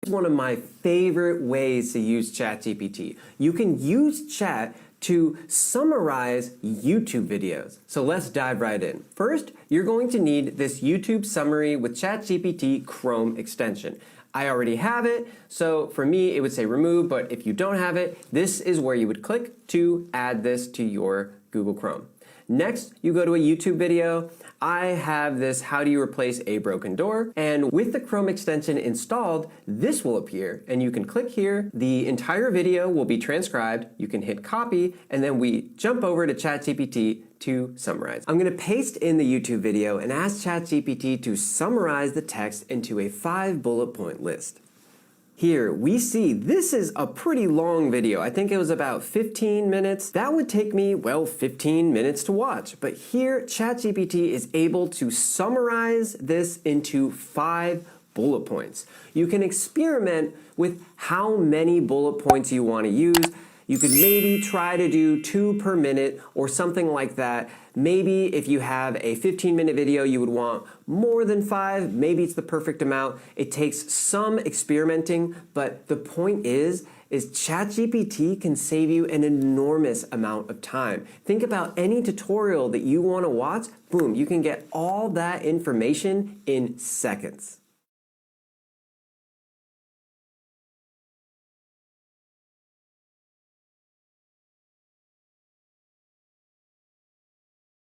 One of my favorite ways to use Chat GPT. You can use Chat to summarize YouTube videos. So let's dive right in. First, you're going to need this YouTube summary with Chat GPT Chrome extension. I already have it, so for me it would say remove, but if you don't have it, this is where you would click to add this to your Google Chrome. Next, you go to a YouTube video. I have this how do you replace a broken door, and with the Chrome extension installed, this will appear and you can click here. The entire video will be transcribed. You can hit copy and then we jump over to ChatGPT to summarize. I'm going to paste in the YouTube video and ask ChatGPT to summarize the text into a 5 bullet point list. Here we see this is a pretty long video. I think it was about 15 minutes. That would take me, well, 15 minutes to watch. But here ChatGPT is able to summarize this into 5 bullet points. You can experiment with how many bullet points you want to use. You could maybe try to do 2 per minute or something like that. Maybe if you have a 15-minute video, you would want more than 5. Maybe it's the perfect amount. It takes some experimenting, but the point is ChatGPT can save you an enormous amount of time. Think about any tutorial that you want to watch. Boom, you can get all that information in seconds.